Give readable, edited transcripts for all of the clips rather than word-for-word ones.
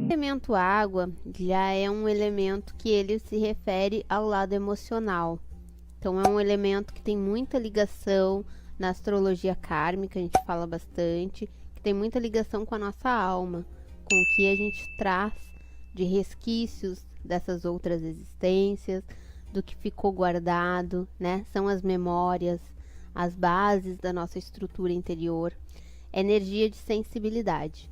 O elemento água já é um elemento que ele se refere ao lado emocional. Então é um elemento que tem muita ligação na astrologia kármica, a gente fala bastante, que tem muita ligação com a nossa alma, com o que a gente traz de resquícios dessas outras existências, do que ficou guardado, né? São as memórias, as bases da nossa estrutura interior. É energia de sensibilidade,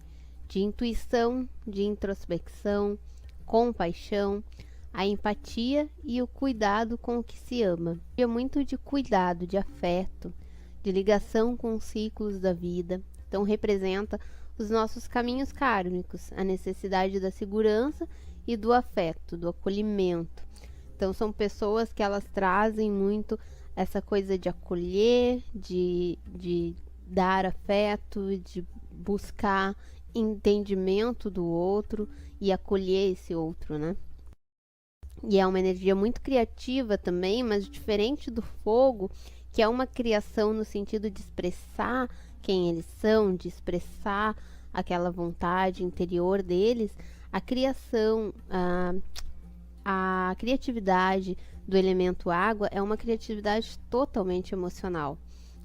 de intuição, de introspecção, compaixão, a empatia e o cuidado com o que se ama. É muito de cuidado, de afeto, de ligação com os ciclos da vida. Então representa os nossos caminhos kármicos, a necessidade da segurança e do afeto, do acolhimento. Então são pessoas que elas trazem muito essa coisa de acolher, de dar afeto, de buscar entendimento do outro e acolher esse outro, né? E é uma energia muito criativa também, mas diferente do fogo, que é uma criação no sentido de expressar quem eles são, de expressar aquela vontade interior deles. A criação, a criatividade do elemento água é uma criatividade totalmente emocional.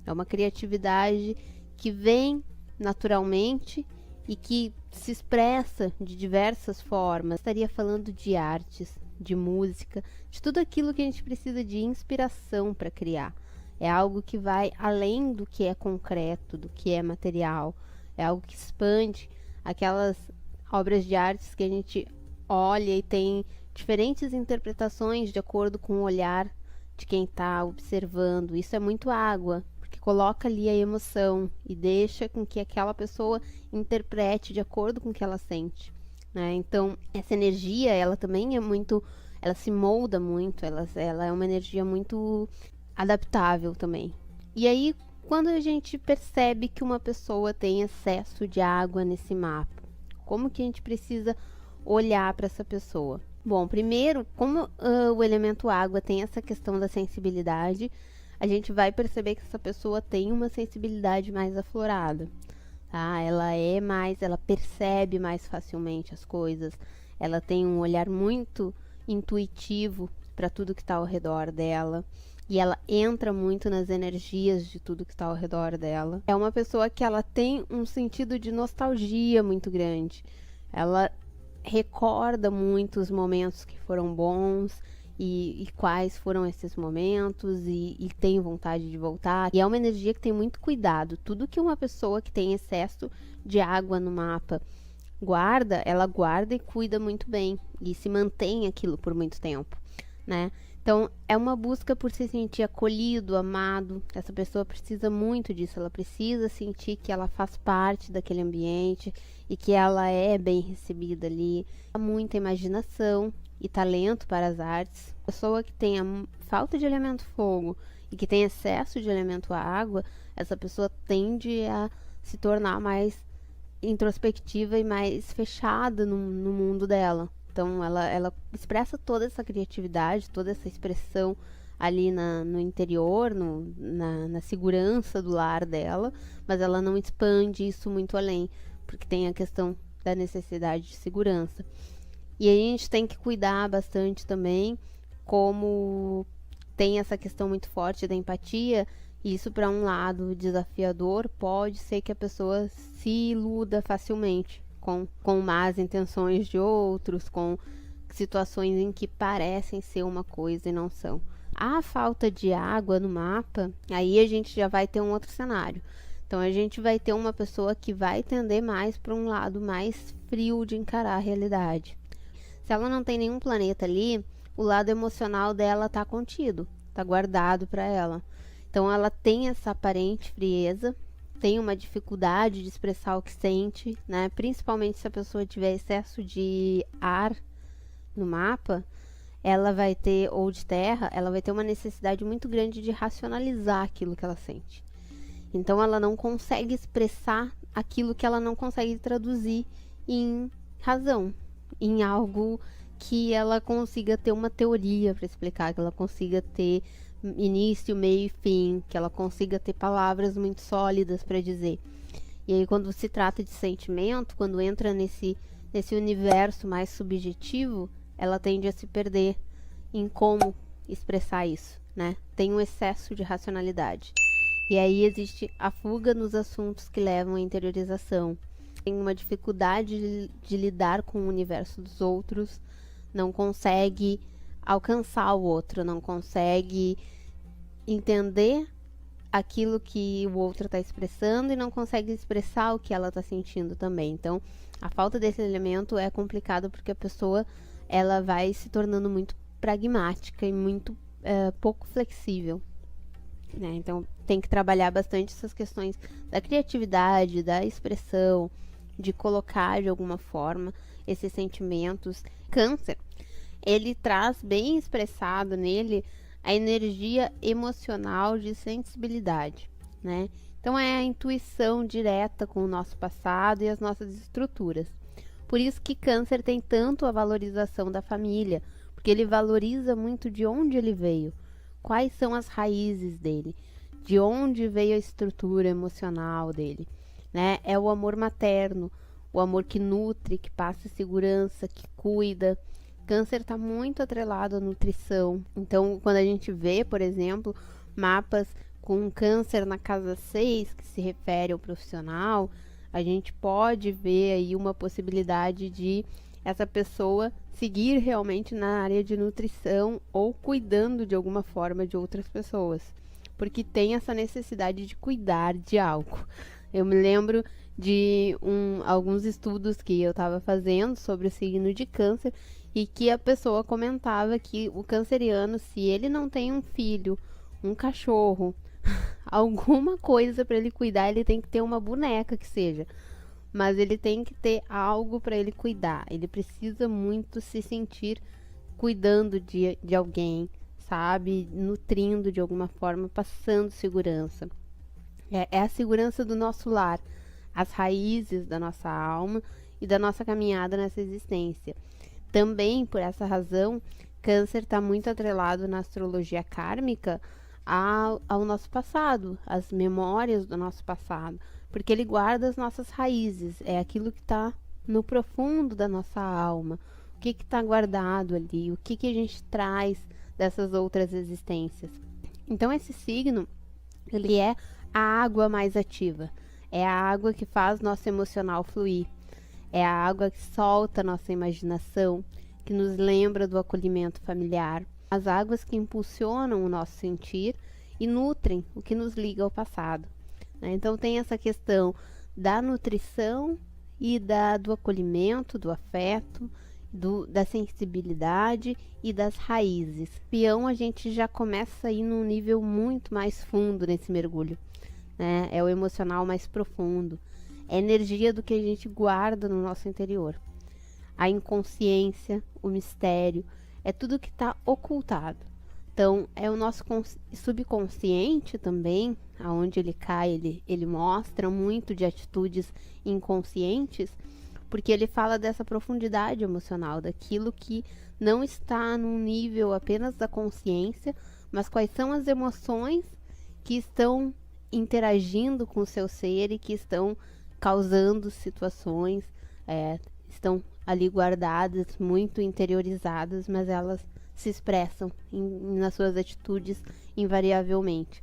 É uma criatividade que vem naturalmente e que se expressa de diversas formas. Estaria falando de artes, de música, de tudo aquilo que a gente precisa de inspiração para criar. É algo que vai além do que é concreto, do que é material. É algo que expande aquelas obras de artes que a gente olha e tem diferentes interpretações de acordo com o olhar de quem está observando. Isso é muito água, porque coloca ali a emoção e deixa com que aquela pessoa interprete de acordo com o que ela sente, né? Então, essa energia, ela também é muito, ela se molda muito, ela é uma energia muito adaptável também. E aí, quando a gente percebe que uma pessoa tem excesso de água nesse mapa, como que a gente precisa olhar para essa pessoa? Bom, primeiro, como o elemento água tem essa questão da sensibilidade, a gente vai perceber que essa pessoa tem uma sensibilidade mais aflorada, tá? Ela percebe mais facilmente as coisas, ela tem um olhar muito intuitivo para tudo que está ao redor dela, e ela entra muito nas energias de tudo que está ao redor dela. É uma pessoa que ela tem um sentido de nostalgia muito grande, ela recorda muito os momentos que foram bons e quais foram esses momentos e tem vontade de voltar. E é uma energia que tem muito cuidado. Tudo que uma pessoa que tem excesso de água no mapa guarda, ela guarda e cuida muito bem e se mantém aquilo por muito tempo, né? Então, é uma busca por se sentir acolhido, amado. Essa pessoa precisa muito disso. Ela precisa sentir que ela faz parte daquele ambiente e que ela é bem recebida ali. Há muita imaginação e talento para as artes. A pessoa que tem a falta de elemento fogo e que tem excesso de elemento água, essa pessoa tende a se tornar mais introspectiva e mais fechada no mundo dela. Então, ela expressa toda essa criatividade, toda essa expressão ali no interior, na segurança do lar dela, mas ela não expande isso muito além, porque tem a questão da necessidade de segurança. E aí a gente tem que cuidar bastante também, como tem essa questão muito forte da empatia, e isso para um lado desafiador, pode ser que a pessoa se iluda facilmente com más intenções de outros, com situações em que parecem ser uma coisa e não são. A falta de água no mapa, aí a gente já vai ter um outro cenário. Então a gente vai ter uma pessoa que vai tender mais para um lado mais frio de encarar a realidade. Se ela não tem nenhum planeta ali, o lado emocional dela está contido, está guardado para ela. Então ela tem essa aparente frieza, tem uma dificuldade de expressar o que sente, né? Principalmente se a pessoa tiver excesso de ar no mapa, ela vai ter, ou de terra, ela vai ter uma necessidade muito grande de racionalizar aquilo que ela sente. Então ela não consegue expressar aquilo que ela não consegue traduzir em razão, em algo que ela consiga ter uma teoria para explicar, que ela consiga ter início, meio e fim, que ela consiga ter palavras muito sólidas para dizer. E aí quando se trata de sentimento, quando entra nesse universo mais subjetivo, ela tende a se perder em como expressar isso, né? Tem um excesso de racionalidade. E aí existe a fuga nos assuntos que levam à interiorização. Tem uma dificuldade de lidar com o universo dos outros, não consegue alcançar o outro, não consegue entender aquilo que o outro está expressando e não consegue expressar o que ela está sentindo também. Então, a falta desse elemento é complicado porque a pessoa ela vai se tornando muito pragmática e muito pouco flexível, né? Então, tem que trabalhar bastante essas questões da criatividade, da expressão, de colocar de alguma forma esses sentimentos. Câncer, ele traz bem expressado nele a energia emocional de sensibilidade, né? Então é a intuição direta com o nosso passado e as nossas estruturas. Por isso que Câncer tem tanto a valorização da família, porque ele valoriza muito de onde ele veio, quais são as raízes dele, de onde veio a estrutura emocional dele, né? É o amor materno, o amor que nutre, que passa segurança, que cuida. Câncer está muito atrelado à nutrição. Então, quando a gente vê, por exemplo, mapas com câncer na casa 6, que se refere ao profissional, a gente pode ver aí uma possibilidade de essa pessoa seguir realmente na área de nutrição ou cuidando de alguma forma de outras pessoas, porque tem essa necessidade de cuidar de algo. Eu me lembro de alguns estudos que eu estava fazendo sobre o signo de Câncer, e que a pessoa comentava que o canceriano, se ele não tem um filho, um cachorro, alguma coisa para ele cuidar, ele tem que ter uma boneca que seja, mas ele tem que ter algo para ele cuidar. Ele precisa muito se sentir cuidando de alguém, sabe? Nutrindo de alguma forma, passando segurança. É a segurança do nosso lar, as raízes da nossa alma e da nossa caminhada nessa existência. Também, por essa razão, Câncer está muito atrelado na astrologia kármica ao nosso passado, às memórias do nosso passado, porque ele guarda as nossas raízes, é aquilo que está no profundo da nossa alma, o que está guardado ali, o que a gente traz dessas outras existências. Então, esse signo, ele é a água mais ativa, é a água que faz nosso emocional fluir. É a água que solta nossa imaginação, que nos lembra do acolhimento familiar. As águas que impulsionam o nosso sentir e nutrem o que nos liga ao passado, né? Então tem essa questão da nutrição e do acolhimento, do afeto, da sensibilidade e das raízes. Peão, a gente já começa a ir num nível muito mais fundo nesse mergulho, né? É o emocional mais profundo. É a energia do que a gente guarda no nosso interior. A inconsciência, o mistério, é tudo que está ocultado. Então, é o nosso subconsciente também, aonde ele cai, ele mostra muito de atitudes inconscientes, porque ele fala dessa profundidade emocional, daquilo que não está num nível apenas da consciência, mas quais são as emoções que estão interagindo com o seu ser e que estão causando situações, estão ali guardadas, muito interiorizadas, mas elas se expressam nas suas atitudes invariavelmente.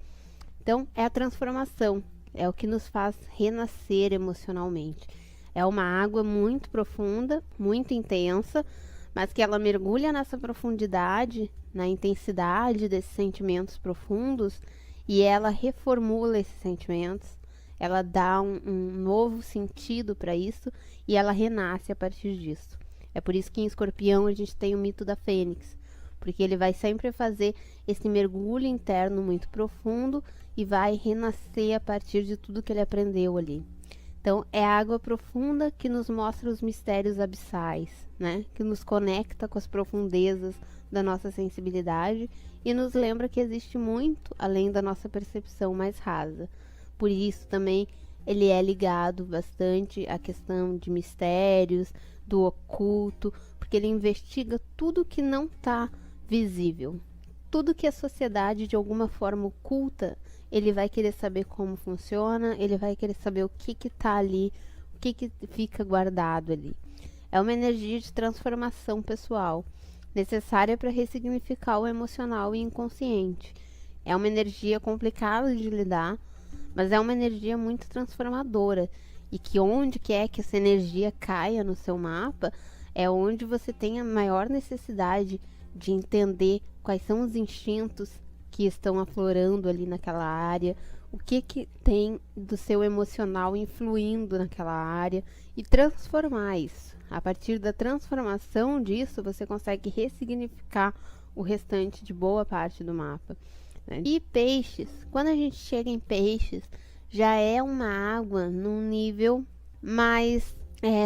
Então, é a transformação, é o que nos faz renascer emocionalmente. É uma água muito profunda, muito intensa, mas que ela mergulha nessa profundidade, na intensidade desses sentimentos profundos, e ela reformula esses sentimentos. Ela dá um novo sentido para isso e ela renasce a partir disso. É por isso que em Escorpião a gente tem o mito da Fênix, porque ele vai sempre fazer esse mergulho interno muito profundo e vai renascer a partir de tudo que ele aprendeu ali. Então, é a água profunda que nos mostra os mistérios abissais, né? Que nos conecta com as profundezas da nossa sensibilidade e nos lembra que existe muito além da nossa percepção mais rasa. Por isso também ele é ligado bastante à questão de mistérios, do oculto, porque ele investiga tudo que não está visível, tudo que a sociedade de alguma forma oculta ele vai querer saber como funciona, ele vai querer saber o que que tá ali, o que que fica guardado ali. É uma energia de transformação pessoal, necessária para ressignificar o emocional e inconsciente. É uma energia complicada de lidar, mas é uma energia muito transformadora. E que onde quer que essa energia caia no seu mapa, é onde você tem a maior necessidade de entender quais são os instintos que estão aflorando ali naquela área, o que que tem do seu emocional influindo naquela área e transformar isso. A partir da transformação disso, você consegue ressignificar o restante de boa parte do mapa, né? E peixes, quando a gente chega em peixes, já é uma água num nível mais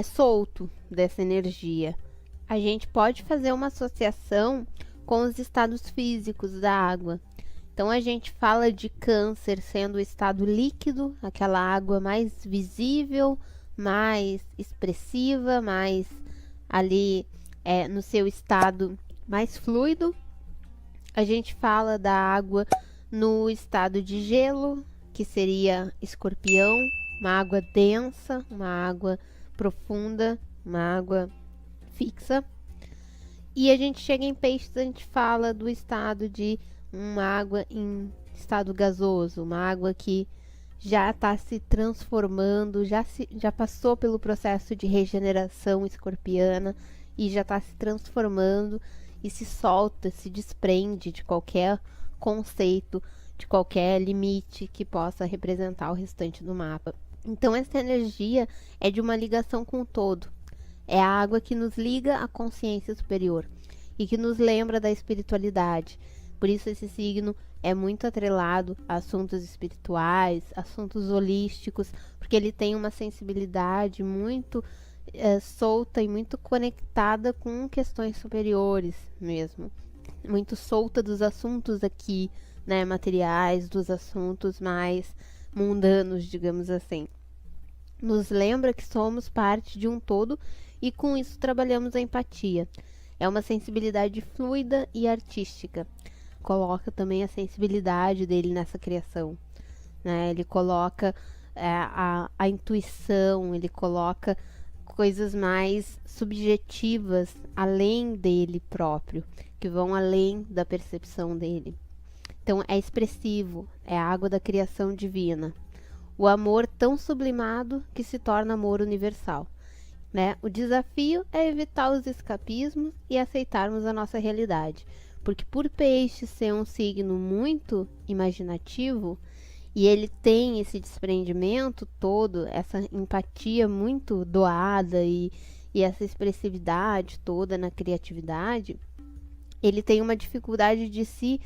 solto dessa energia. A gente pode fazer uma associação com os estados físicos da água. Então a gente fala de Câncer sendo o estado líquido, aquela água mais visível, mais expressiva, mais ali no seu estado mais fluido. A gente fala da água no estado de gelo, que seria Escorpião, uma água densa, uma água profunda, uma água fixa. E a gente chega em Peixes, a gente fala do estado de uma água em estado gasoso, uma água que já está se transformando, já passou pelo processo de regeneração escorpiana e já está se transformando e se solta, se desprende de qualquer conceito, de qualquer limite que possa representar o restante do mapa. Então essa energia é de uma ligação com o todo. É a água que nos liga à consciência superior e que nos lembra da espiritualidade. Por isso esse signo é muito atrelado a assuntos espirituais, assuntos holísticos, porque ele tem uma sensibilidade muito solta e muito conectada com questões superiores mesmo. Muito solta dos assuntos aqui, né, materiais, dos assuntos mais mundanos, digamos assim. Nos lembra que somos parte de um todo e com isso trabalhamos a empatia. É uma sensibilidade fluida e artística. Coloca também a sensibilidade dele nessa criação, né? Ele coloca a intuição, ele coloca coisas mais subjetivas além dele próprio, que vão além da percepção dele. Então é expressivo, é a água da criação divina. O amor tão sublimado que se torna amor universal, né? O desafio é evitar os escapismos e aceitarmos a nossa realidade, porque por Peixe ser um signo muito imaginativo, e ele tem esse desprendimento todo, essa empatia muito doada e essa expressividade toda na criatividade, ele tem uma dificuldade de se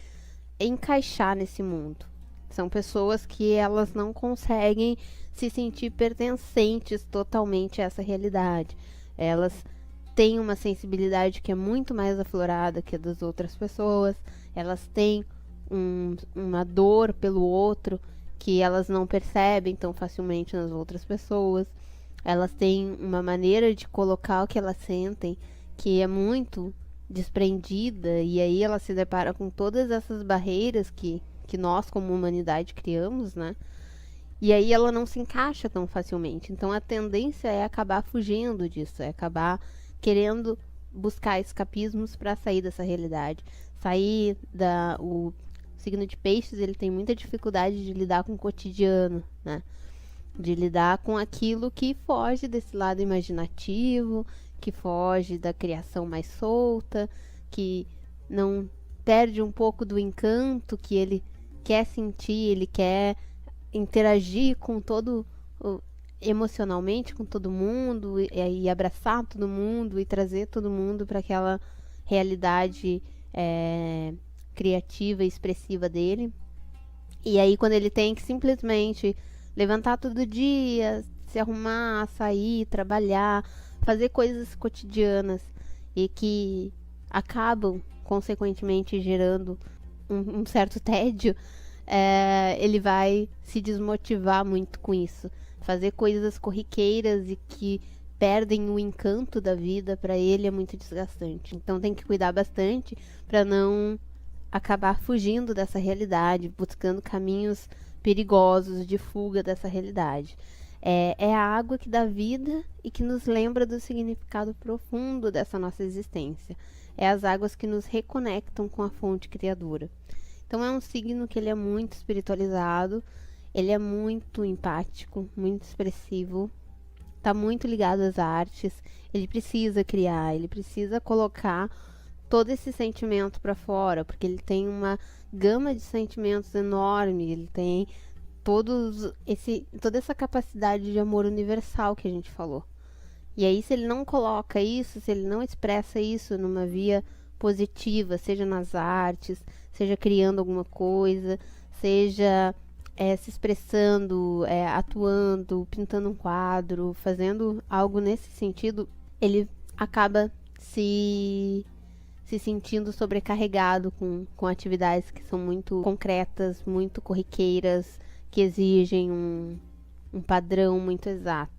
encaixar nesse mundo. São pessoas que elas não conseguem se sentir pertencentes totalmente a essa realidade. Elas têm uma sensibilidade que é muito mais aflorada que a das outras pessoas. Elas têm uma dor pelo outro que elas não percebem tão facilmente nas outras pessoas. Elas têm uma maneira de colocar o que elas sentem que é muito desprendida, e aí ela se depara com todas essas barreiras que nós como humanidade criamos, né? E aí ela não se encaixa tão facilmente. Então a tendência é acabar fugindo disso, é acabar querendo buscar escapismos para sair dessa realidade. Sair o signo de Peixes, ele tem muita dificuldade de lidar com o cotidiano, né? De lidar com aquilo que foge desse lado imaginativo, que foge da criação mais solta, que não perde um pouco do encanto que ele quer sentir, ele quer interagir com todo, emocionalmente com todo mundo e abraçar todo mundo e trazer todo mundo para aquela realidade criativa e expressiva dele. E aí quando ele tem que simplesmente levantar todo dia, se arrumar, sair, trabalhar, fazer coisas cotidianas e que acabam consequentemente gerando um certo tédio, ele vai se desmotivar muito com isso. Fazer coisas corriqueiras e que perdem o encanto da vida, para ele é muito desgastante. Então tem que cuidar bastante para não acabar fugindo dessa realidade, buscando caminhos perigosos de fuga dessa realidade. É a água que dá vida e que nos lembra do significado profundo dessa nossa existência. É as águas que nos reconectam com a fonte criadora. Então é um signo que ele é muito espiritualizado, ele é muito empático, muito expressivo, está muito ligado às artes, ele precisa criar, ele precisa colocar todo esse sentimento para fora, porque ele tem uma gama de sentimentos enorme, ele tem toda essa capacidade de amor universal que a gente falou. E aí, se ele não coloca isso, se ele não expressa isso numa via positiva, seja nas artes, seja criando alguma coisa, seja se expressando, atuando, pintando um quadro, fazendo algo nesse sentido, ele acaba se sentindo sobrecarregado com atividades que são muito concretas, muito corriqueiras, que exigem um padrão muito exato.